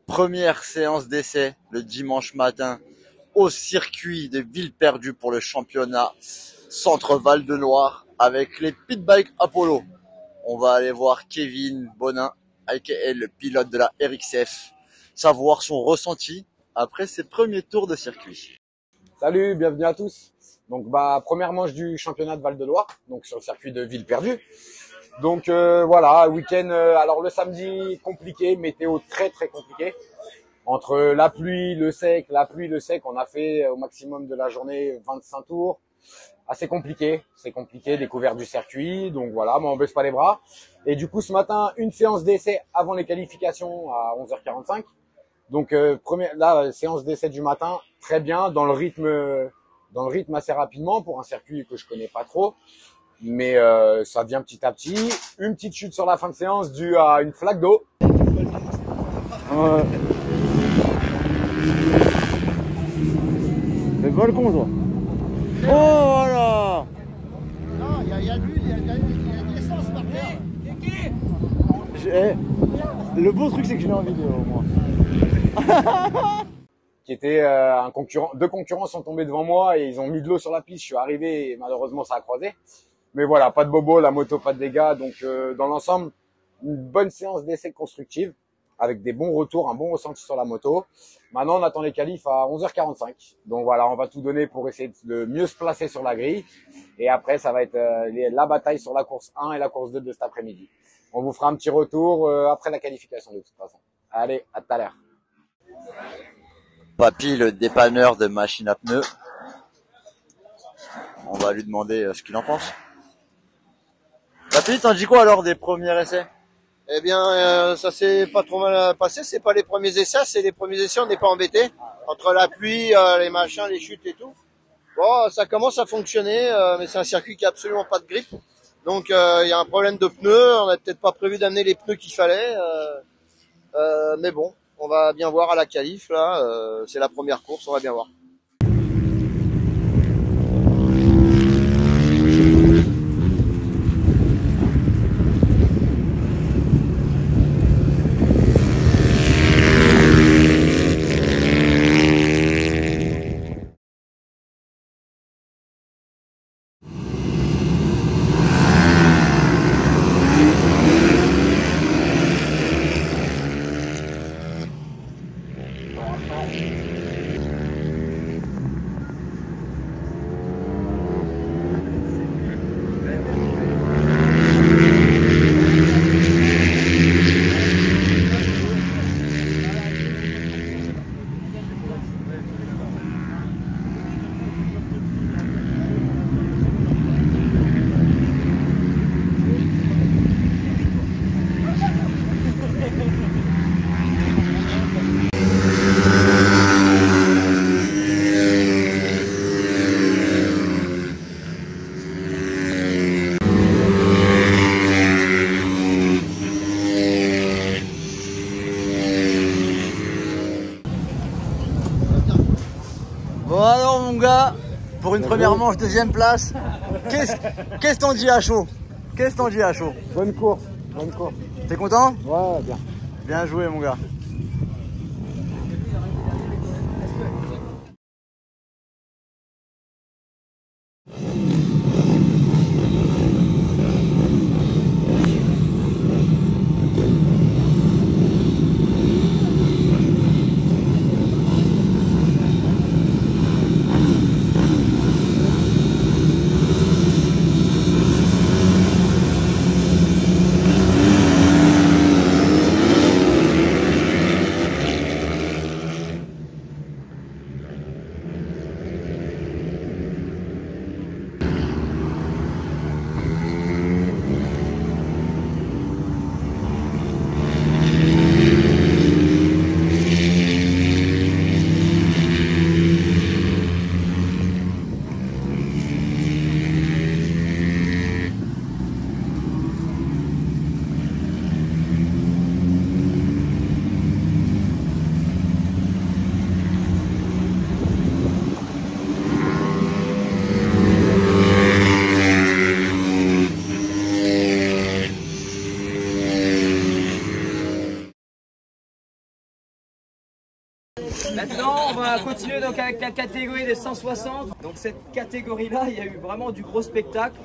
Première séance d'essai le dimanche matin au circuit de Villeperdue pour le championnat Centre Val de Loire avec les Pit Bike Apollo. On va aller voir Kevin Bonin, aka le pilote de la RXF, savoir son ressenti après ses premiers tours de circuit. Salut, bienvenue à tous. Donc première manche du championnat de Val de Loire, donc sur le circuit de Villeperdue. Donc voilà, week-end. Alors le samedi compliqué, météo très compliqué. Entre la pluie, le sec, on a fait au maximum de la journée 25 tours. Assez compliqué, c'est compliqué, découverte du circuit. Donc voilà, mais on baisse pas les bras. Et du coup ce matin, une séance d'essai avant les qualifications à 11h45. Donc séance d'essai du matin, très bien, dans le rythme assez rapidement pour un circuit que je connais pas trop. Mais ça vient petit à petit. Une petite chute sur la fin de séance due à une flaque d'eau. Le balcon, toi. Oh, voilà. Non, il y a de l'essence par terre. Le beau truc, c'est que je l'ai en vidéo, moi. Qui était deux concurrents sont tombés devant moi et ils ont mis de l'eau sur la piste. Je suis arrivé et malheureusement ça a croisé. Mais voilà, pas de bobo, la moto, pas de dégâts. Donc dans l'ensemble, une bonne séance d'essai constructive avec des bons retours, un bon ressenti sur la moto. Maintenant, on attend les qualifs à 11h45. Donc voilà, on va tout donner pour essayer de mieux se placer sur la grille. Et après, ça va être la bataille sur la course 1 et la course 2 de cet après-midi. On vous fera un petit retour après la qualification de toute façon. Allez, à tout à l'heure. Papy, le dépanneur de machines à pneus. On va lui demander ce qu'il en pense. Papy, t'en dis quoi alors des premiers essais? Eh bien, ça s'est pas trop mal passé. C'est pas les premiers essais, c'est les premiers essais. On n'est pas embêté entre la pluie, les machins, les chutes et tout. Bon, ça commence à fonctionner, mais c'est un circuit qui a absolument pas de grippe. Donc, il y a un problème de pneus. On n'a peut-être pas prévu d'amener les pneus qu'il fallait, mais bon, on va bien voir à la qualif là. C'est la première course, on va bien voir. Bon alors mon gars, pour une première manche, deuxième place, qu'est-ce t'en dis à chaud? Qu'est-ce t'en dis à chaud? Bonne course, bonne course. T'es content? Ouais, bien. Bien joué mon gars. Maintenant, on va continuer donc avec la catégorie des 160. Donc cette catégorie-là, il y a eu vraiment du gros spectacle.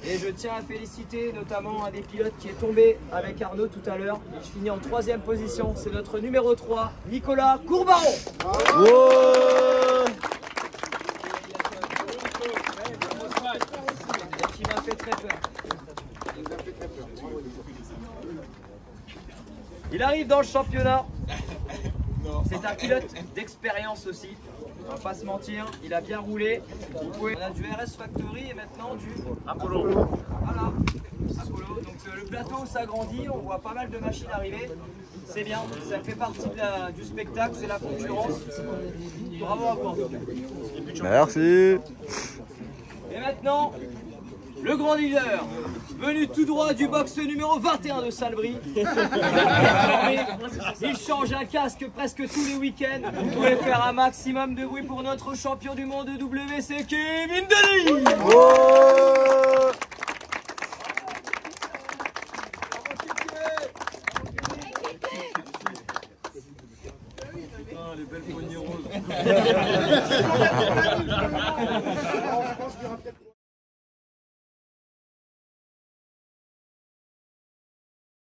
Et je tiens à féliciter notamment un des pilotes qui est tombé avec Arnaud tout à l'heure. Il finit en 3e position. C'est notre numéro 3, Nicolas Courbaron. Qui m'a fait très peur. Il arrive dans le championnat. C'est un pilote d'expérience aussi. On va pas se mentir, il a bien roulé. On a du RS Factory et maintenant du Apollo. Voilà, Apollo. Donc le plateau s'agrandit, on voit pas mal de machines arriver. C'est bien, ça fait partie du spectacle, c'est la concurrence. Bravo à vous en tout cas. Merci. Et maintenant, le grand leader, venu tout droit du box numéro 21 de Salbris. Il change un casque presque tous les week-ends. Vous pouvez faire un maximum de bruit pour notre champion du monde de WC, Kevin Denis. Les belles poignées roses.